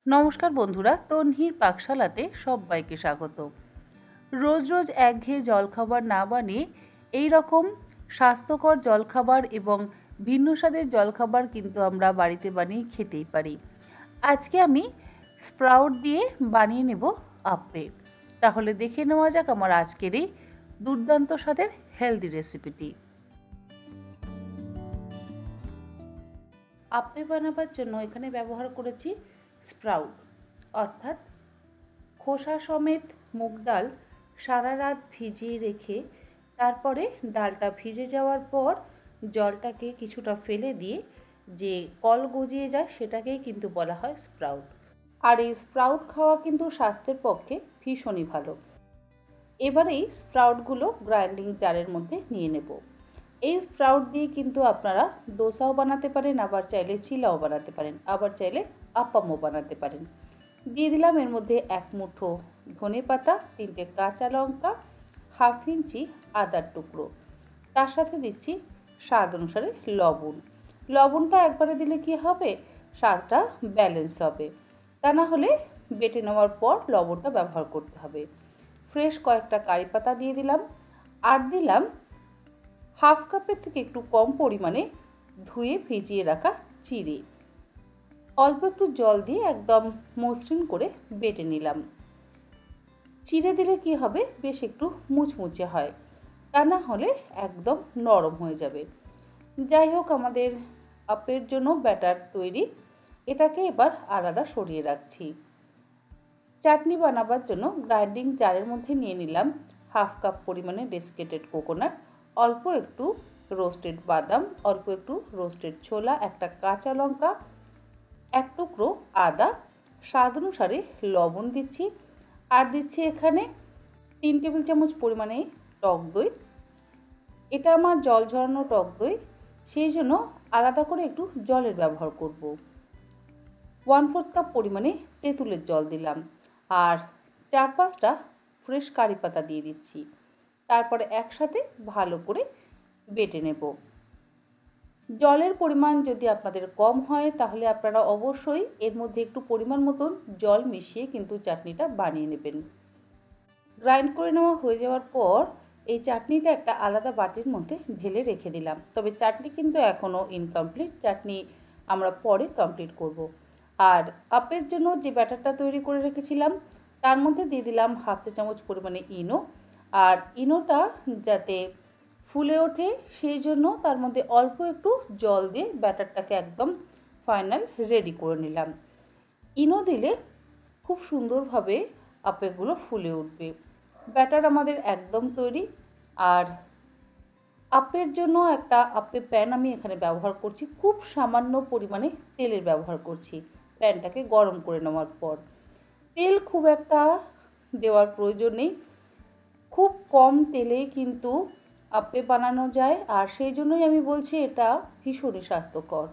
নমস্কার বন্ধুরা, তন্হির পাকশালাতে সবাইকে স্বাগত। রোজ রোজ একঘেয়ে জলখাবার না বানিয়ে এই রকম স্বাস্থ্যকর জলখাবার এবং ভিন্ন স্বাদের জলখাবার কিন্তু আমরা বাড়িতে বানিয়ে খেতেই পারি। আজকে আমি স্প্রাউট দিয়ে বানিয়ে নেব আপ্পে। তাহলে দেখে নেওয়া যাক আমার আজকের এই দুর্দান্ত স্বাদের হেলদি রেসিপিটি। আপ্পে বানাবার জন্য এখানে ব্যবহার করেছি স্প্রাউট, অর্থাৎ খোসা সমেত মুগ ডাল সারা রাত ভিজিয়ে রেখে তারপরে ডালটা ভিজে যাওয়ার পর জলটাকে কিছুটা ফেলে দিয়ে যে কল গজিয়ে যায় সেটাকেই কিন্তু বলা হয় স্প্রাউট। আর এই স্প্রাউট খাওয়া কিন্তু স্বাস্থ্যের পক্ষে ভীষণই ভালো। এবার এই স্প্রাউটগুলো গ্রাইন্ডিং জারের মধ্যে নিয়ে নেব। এই স্প্রাউট দিয়ে কিন্তু আপনারা দোসাও বানাতে পারেন, আবার চাইলে চিলাও বানাতে পারেন, আবার চাইলে আপ্পামও বানাতে পারেন। দিয়ে দিলাম এর মধ্যে এক মুঠো ধনেপাতা, 3টে কাঁচা লঙ্কা, হাফ ইঞ্চি আদার টুকরো। তার সাথে দিচ্ছি স্বাদ অনুসারে লবণ। লবণটা একবারে দিলে কি হবে, স্বাদটা ব্যালেন্স হবে, তা না হলে বেটে নেওয়ার পর লবণটা ব্যবহার করতে হবে। ফ্রেশ কয়েকটা কারি পাতা দিয়ে দিলাম, আর দিলাম হাফ কাপের থেকে একটু কম পরিমাণে ধুয়ে ভিজিয়ে রাখা চিড়ে। অল্প একটু জল দিয়ে একদম মসৃণ করে বেটে নিলাম। চিড়ে দিলে কি হবে, বেশ একটু মুচমুচে হয়, তা না হলে একদম নরম হয়ে যাবে। যাই হোক, আমাদের আপ্পের জন্য ব্যাটার তৈরি। এটাকে এবার আলাদা সরিয়ে রাখছি। চাটনি বানাবার জন্য গ্রাইন্ডিং জারের মধ্যে নিয়ে নিলাম হাফ কাপ পরিমাণে ডেসিকেটেড কোকোনাট, অল্প একটু রোস্টেড বাদাম, অল্প একটু রোস্টেড ছোলা, একটা কাঁচা লঙ্কা, এক টুকরো আদা, স্বাদ অনুসারে লবণ দিচ্ছি, আর দিচ্ছি এখানে 3 টেবিল চামচ পরিমাণে টক দই। এটা আমার জল ঝরানো টক দই, সেই জন্য আলাদা করে একটু জলের ব্যবহার করব। 1/4 কাপ পরিমাণে তেঁতুলের জল দিলাম, আর 4-5টা ফ্রেশ কারি পাতা দিয়ে দিচ্ছি। তারপরে একসাথে ভালো করে বেটে নেব। জলের পরিমাণ যদি আপনাদের কম হয় তাহলে আপনারা অবশ্যই এর মধ্যে একটু পরিমাণ মতন জল মিশিয়ে কিন্তু চাটনিটা বানিয়ে নেবেন। গ্রাইন্ড করে নেওয়া হয়ে যাওয়ার পর এই চাটনিটা একটা আলাদা বাটির মধ্যে ঢেলে রেখে দিলাম। তবে চাটনি কিন্তু এখনও ইনকমপ্লিট, চাটনি আমরা পরে কমপ্লিট করব। আর আপ্পের জন্য যে ব্যাটারটা তৈরি করে রেখেছিলাম তার মধ্যে দিয়ে দিলাম হাফ চা চামচ পরিমাণে ইনো। আর ইনোটা যাতে ফুলে ওঠে সেই জন্য তার মধ্যে অল্প একটু জল দিয়ে ব্যাটারটাকে একদম ফাইনাল রেডি করে নিলাম। ইনো দিলে খুব সুন্দরভাবে আপ্পেগুলো ফুলে উঠবে। ব্যাটার আমাদের একদম তৈরি। আর আপ্পের জন্য একটা আপ্পে প্যান আমি এখানে ব্যবহার করছি, খুব সামান্য পরিমাণে তেলের ব্যবহার করছি। প্যানটাকে গরম করে নেওয়ার পর তেল খুব একটা দেওয়ার প্রয়োজন নেই, খুব কম তেলে কিন্তু আপ্পে বানানো যায়, আর সেই জন্যই আমি বলছি এটা ভীষণই স্বাস্থ্যকর।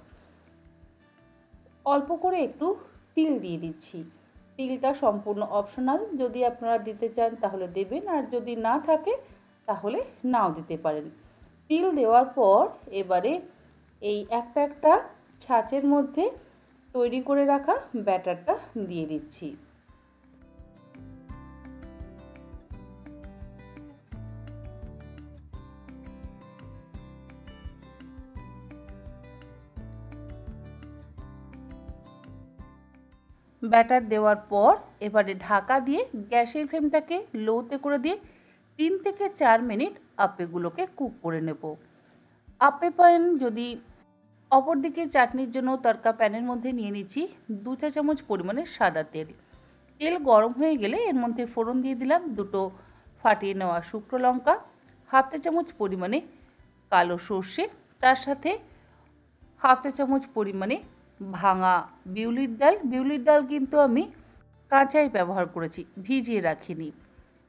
অল্প করে একটু তিল দিয়ে দিচ্ছি। তিলটা সম্পূর্ণ অপশনাল, যদি আপনারা দিতে চান তাহলে দেবেন, আর যদি না থাকে তাহলে নাও দিতে পারেন। তিল দেওয়ার পর এবারে এই একটা একটা ছাঁচের মধ্যে তৈরি করে রাখা ব্যাটারটা দিয়ে দিচ্ছি। ব্যাটার দেওয়ার পর এবারে ঢাকা দিয়ে গ্যাসের ফ্লেমটাকে লোতে করে দিয়ে 3 থেকে 4 মিনিট আপ্পেগুলোকে কুক করে নেব। আপ্পে প্যান যদি অপরদিকে চাটনির জন্য তড়কা প্যানের মধ্যে নিয়ে নিচ্ছি 2 চা চামচ পরিমাণে সাদা তেল। তেল গরম হয়ে গেলে এর মধ্যে ফোড়ন দিয়ে দিলাম 2টো ফাটিয়ে নেওয়া শুকনো লঙ্কা, হাফ চা চামচ পরিমাণে কালো সর্ষে, তার সাথে হাফ চা চামচ পরিমাণে ভাঙা বিউলির ডাল। বিউলির ডাল কিন্তু আমি কাঁচাই ব্যবহার করেছি, ভিজিয়ে রাখিনি।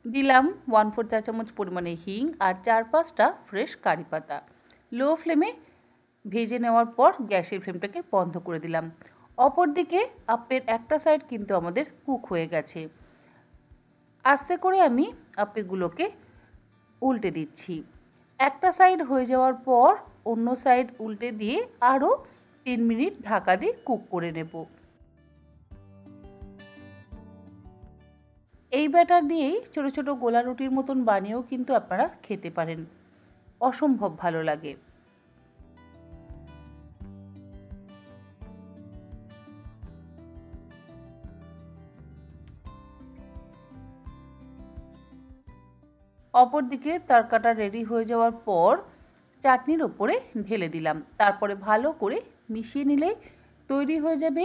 দিলাম 1/4 চা চামচ পরিমাণে হিং, আর 4-5টা ফ্রেশ কারি পাতা। লো ফ্লেমে ভেজে নেওয়ার পর গ্যাসের ফ্লেমটাকে বন্ধ করে দিলাম। অপরদিকে আপ্পের একটা সাইড কিন্তু আমাদের কুক হয়ে গেছে। আস্তে করে আমি আপ্পেগুলোকে উল্টে দিচ্ছি। একটা সাইড হয়ে যাওয়ার পর অন্য সাইড উল্টে দিয়ে আরও 3 মিনিট ঢাকা দিয়ে কুক করে নেব। এই ব্যাটার দিয়েই ছোট ছোট গোলা রুটির মতন বানিয়েও কিন্তু আপনারা খেতে পারেন, অসম্ভব ভালো লাগে। অপরদিকে তরকাটা রেডি হয়ে যাওয়ার পর চাটনির ওপরে ঢেলে দিলাম, তারপরে ভালো করে মিশিয়ে নিলেই তৈরি হয়ে যাবে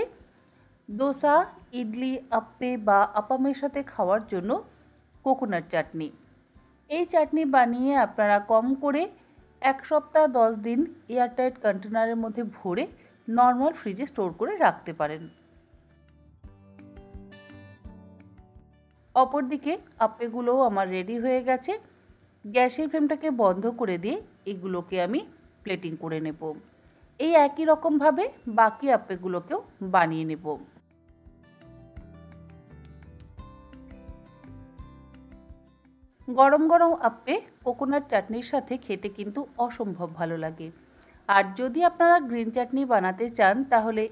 দোসা, ইডলি, আপ্পে বা আপামের সাথে খাওয়ার জন্য কোকোনাট চাটনি। এই চাটনি বানিয়ে আপনারা কম করে 1 সপ্তাহ 10 দিন এয়ারটাইট কন্টেনারের মধ্যে ভরে নর্মাল ফ্রিজে স্টোর করে রাখতে পারেন। অপরদিকে আপ্পেগুলোও আমার রেডি হয়ে গেছে। গ্যাসের ফ্লেমটাকে বন্ধ করে দিয়ে এগুলোকে আমি প্লেটিং করে নেব। এই একই রকমভাবে বাকি আপ্পেগুলোকেও বানিয়ে নেব। গরম গরম আপ্পে কোকোনাট চাটনির সাথে খেতে কিন্তু অসম্ভব ভালো লাগে। আর যদি আপনারা গ্রিন চাটনি বানাতে চান তাহলে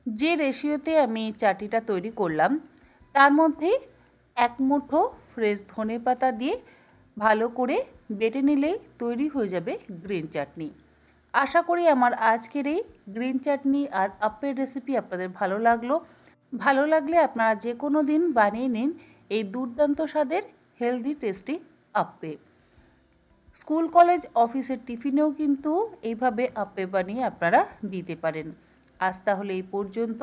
যে রেশিওতে আমি চাটনিটা তৈরি করলাম তার মধ্যে 1 মুঠো ফ্রেশ ধনেপাতা দিয়ে ভালো করে বেটে নিলেই তৈরি হয়ে যাবে গ্রিন চাটনি। আশা করি আমার আজকের এই গ্রিন চাটনি আর আপ্পের রেসিপি আপনাদের ভালো লাগলো। ভালো লাগলে আপনারা যে কোনো দিন বানিয়ে নিন এই দুর্দান্ত স্বাদের হেলদি টেস্টি আপ্পে। স্কুল কলেজ অফিসের টিফিনেও কিন্তু এইভাবে আপ্পে বানিয়ে আপনারা দিতে পারেন। আজ তাহলে এই পর্যন্ত,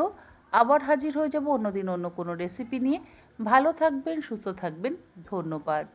আবার হাজির হয়ে যাব অন্যদিন অন্য কোনো রেসিপি নিয়ে। ভালো থাকবেন, সুস্থ থাকবেন, ধন্যবাদ।